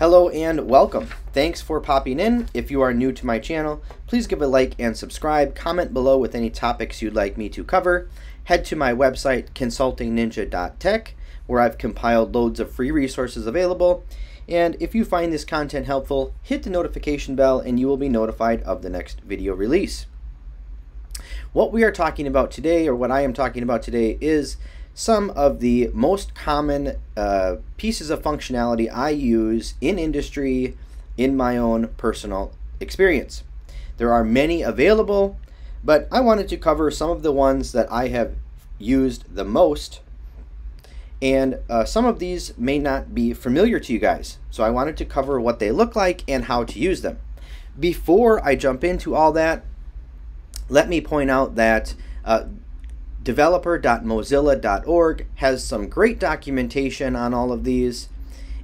Hello and welcome. Thanks for popping in. If you are new to my channel, please give a like and subscribe. Comment below with any topics you'd like me to cover. Head to my website, consultingninja.tech, where I've compiled loads of free resources available. And if you find this content helpful, hit the notification bell and you will be notified of the next video release. What we are talking about today, or what I am talking about today, is some of the most common pieces of functionality I use in industry in my own personal experience. There are many available, but I wanted to cover some of the ones that I have used the most, and some of these may not be familiar to you guys. So I wanted to cover what they look like and how to use them. Before I jump into all that, let me point out that developer.mozilla.org has some great documentation on all of these.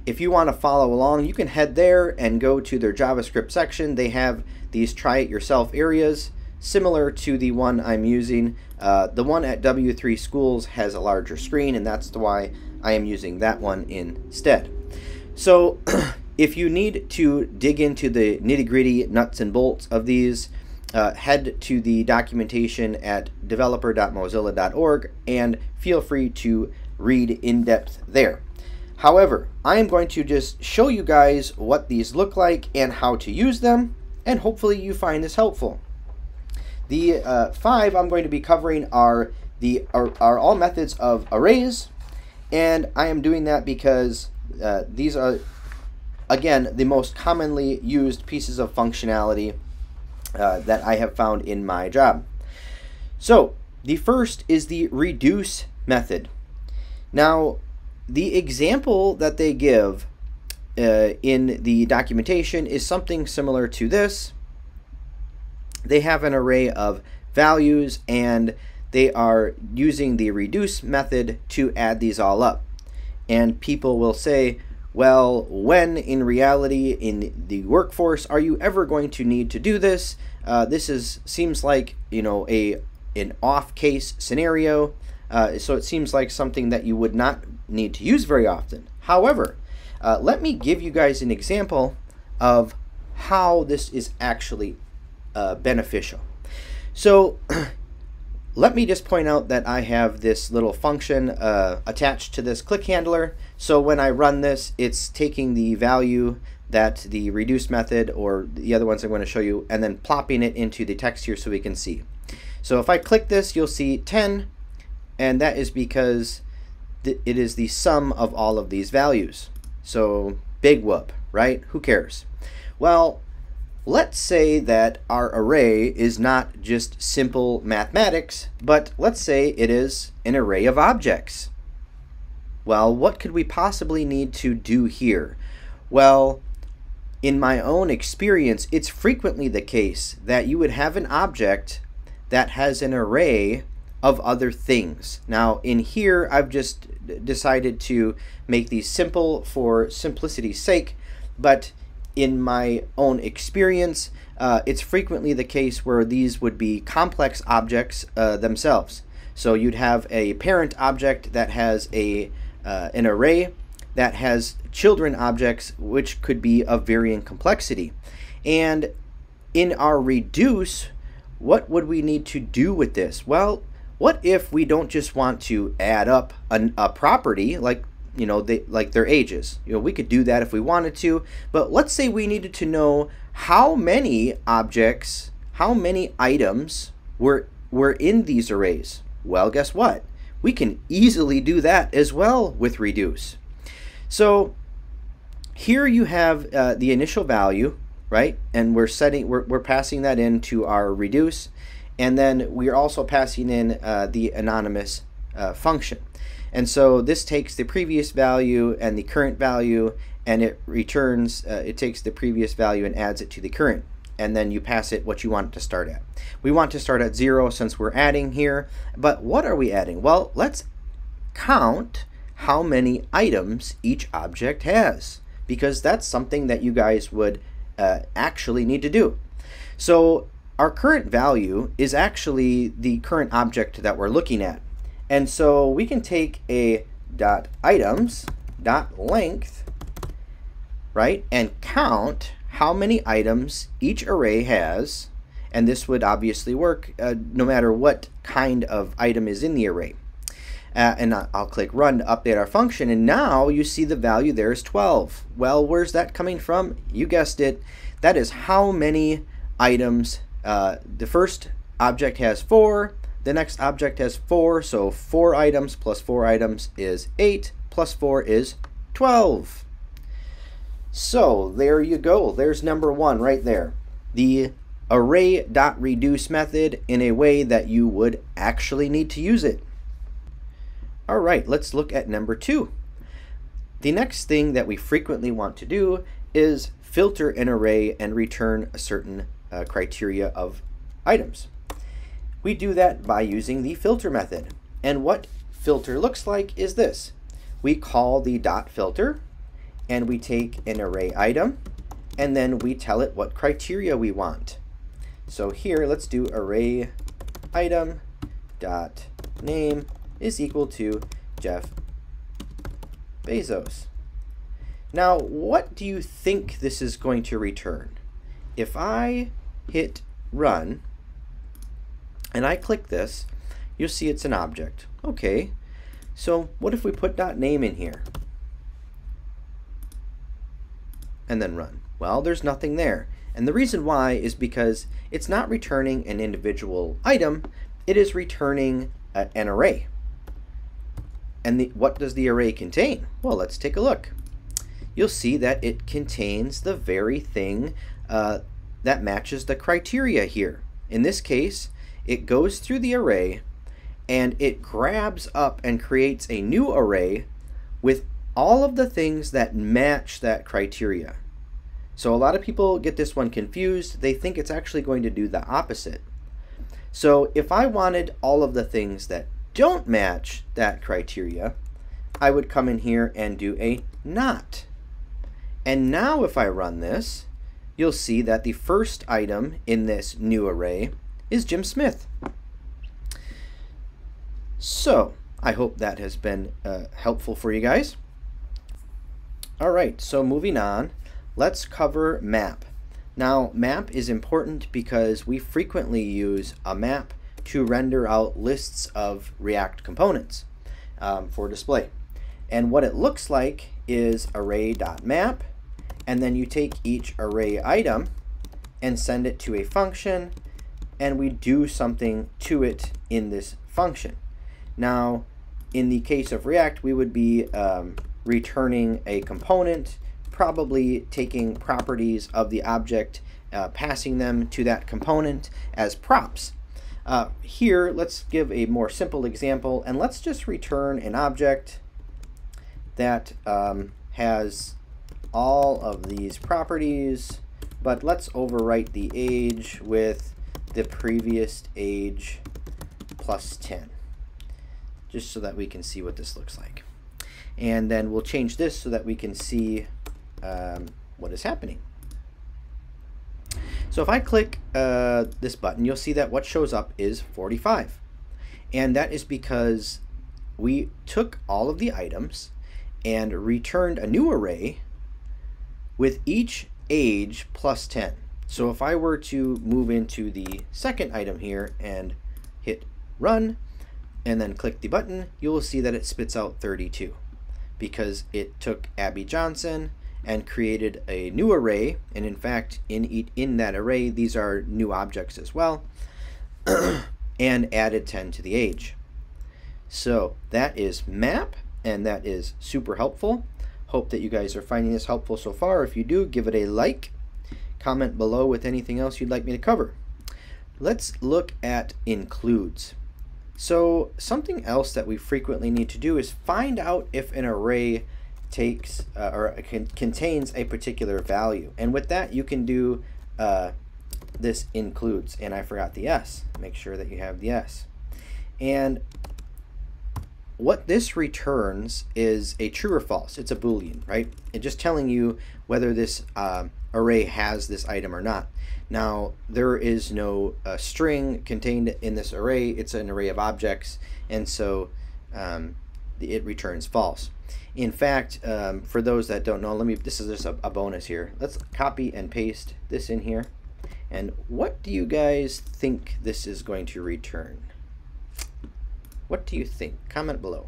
If you want to follow along, you can head there and go to their JavaScript section. They have these try it yourself areas similar to the one I'm using. The one at W3 Schools has a larger screen, and that's why I am using that one instead. So if you need to dig into the nitty-gritty nuts and bolts of these, head to the documentation at developer.mozilla.org and feel free to read in depth there. However, I am going to just show you guys what these look like and how to use them, and hopefully you find this helpful. The five I'm going to be covering are all methods of arrays, and I am doing that because these are, again, the most commonly used pieces of functionality that I have found in my job. So the first is the reduce method. Now, the example that they give in the documentation is something similar to this. They have an array of values and they are using the reduce method to add these all up. And people will say, well, when in reality in the workforce are you ever going to need to do this? This seems like, you know, an off case scenario. So it seems like something that you would not need to use very often. However, let me give you guys an example of how this is actually beneficial. So let me just point out that I have this little function attached to this click handler. So when I run this, it's taking the value that the reduce method, or the other ones I'm going to show you, and then plopping it into the text here so we can see. So if I click this, you'll see 10, and that is because it is the sum of all of these values. So big whoop, right? Who cares? Well, let's say that our array is not just simple mathematics, but let's say it is an array of objects. Well, what could we possibly need to do here? Well, in my own experience, it's frequently the case that you would have an object that has an array of other things. Now, in here, I've just decided to make these simple for simplicity's sake, but in my own experience, it's frequently the case where these would be complex objects themselves. So you'd have a parent object that has an array that has children objects, which could be of varying complexity. And in our reduce, what would we need to do with this? Well, what if we don't just want to add up a property like, you know, like their ages? You know, we could do that if we wanted to, but let's say we needed to know how many objects, how many items were in these arrays. Well, guess what? We can easily do that as well with reduce. So here you have the initial value, right? And we're passing that into our reduce, and then we're also passing in the anonymous function. And so this takes the previous value and the current value, and it returns, it takes the previous value and adds it to the current. And then you pass it what you want it to start at. We want to start at 0 since we're adding here. But what are we adding? Well, let's count how many items each object has, because that's something that you guys would actually need to do. So our current value is actually the current object that we're looking at. And so we can take a .items.length right? And count how many items each array has. And this would obviously work no matter what kind of item is in the array. And I'll click run to update our function, and now you see the value there is 12. Well, where's that coming from? You guessed it. That is how many items. The first object has 4, the next object has 4, so 4 items plus 4 items is 8, plus 4 is 12. So there you go. There's number 1 right there. The array.reduce method in a way that you would actually need to use it. All right, let's look at number 2. The next thing that we frequently want to do is filter an array and return a certain criteria of items. We do that by using the filter method. And what filter looks like is this. We call the dot filter, and we take an array item, and then we tell it what criteria we want. So here, let's do array item dot name is equal to Jeff Bezos. Now, what do you think this is going to return? If I hit run and I click this, you'll see it's an object. Okay, so what if we put .name in here and then run? Well, there's nothing there. And the reason why is because it's not returning an individual item, it is returning an array. And what does the array contain? Well, let's take a look. You'll see that it contains the very thing that matches the criteria here. In this case, it goes through the array and it grabs up and creates a new array with all of the things that match that criteria. So a lot of people get this one confused. They think it's actually going to do the opposite. So if I wanted all of the things that don't match that criteria, I would come in here and do a not. And now if I run this, you'll see that the first item in this new array is Jim Smith. So I hope that has been helpful for you guys. All right, so moving on, let's cover map. Now, map is important because we frequently use a map to render out lists of React components for display. And what it looks like is array.map, and then you take each array item and send it to a function, and we do something to it in this function. Now, in the case of React, we would be returning a component, probably taking properties of the object, passing them to that component as props. Here, let's give a more simple example, and let's just return an object that has all of these properties, but let's overwrite the age with the previous age plus 10, just so that we can see what this looks like. And then we'll change this so that we can see what is happening. So if I click this button, you'll see that what shows up is 45. And that is because we took all of the items and returned a new array with each age plus 10. So if I were to move into the second item here and hit run and then click the button, you will see that it spits out 32 because it took Abby Johnson and created a new array, and in fact in that array these are new objects as well, and added 10 to the age. So that is map, and that is super helpful. Hope that you guys are finding this helpful so far. If you do, give it a like, comment below with anything else you'd like me to cover. Let's look at includes. So something else that we frequently need to do is find out if an array takes contains a particular value, and with that you can do this includes, and I forgot the S. Make sure that you have the S. And what this returns is a true or false. It's a Boolean, right? It's just telling you whether this array has this item or not. Now, there is no string contained in this array. It's an array of objects, and so it returns false. In fact, for those that don't know, this is just a bonus here. Let's copy and paste this in here. And what do you guys think this is going to return? What do you think? Comment below.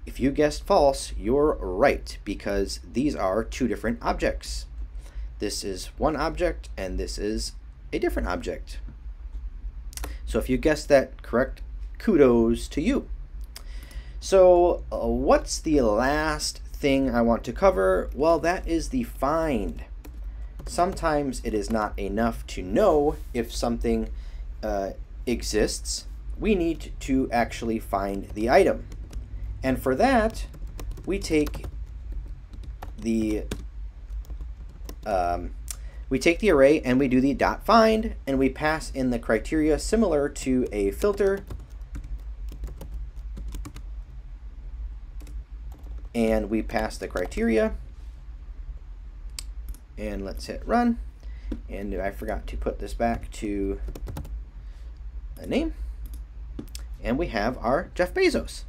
If you guessed false, you're right, because these are two different objects. This is one object and this is a different object. So if you guessed that correct, kudos to you. So what's the last thing I want to cover? Well, that is the find. Sometimes it is not enough to know if something exists. We need to actually find the item. And for that, we take the array and we do the dot find, and we pass in the criteria similar to a filter. And we pass the criteria. And let's hit run. And I forgot to put this back to a name. And we have our Jeff Bezos.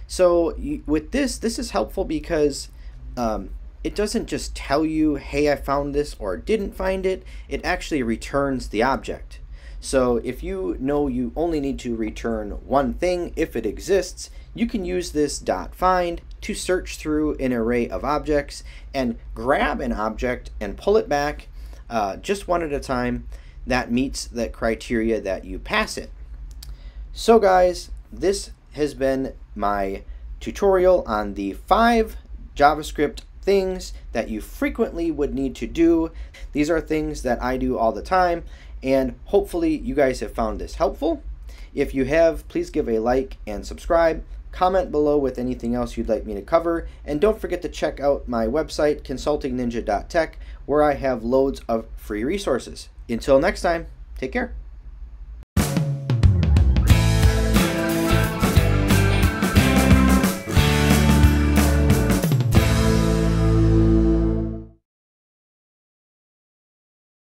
So with this is helpful because it doesn't just tell you, hey, I found this or didn't find it. It actually returns the object. So if you know you only need to return one thing if it exists, you can use this dot find to search through an array of objects and grab an object and pull it back just one at a time that meets the criteria that you pass it. So guys, this has been my tutorial on the 5 JavaScript things that you frequently would need to do. These are things that I do all the time, and hopefully you guys have found this helpful. If you have, please give a like and subscribe. Comment below with anything else you'd like me to cover, and don't forget to check out my website, consultingninja.tech, where I have loads of free resources. Until next time, take care.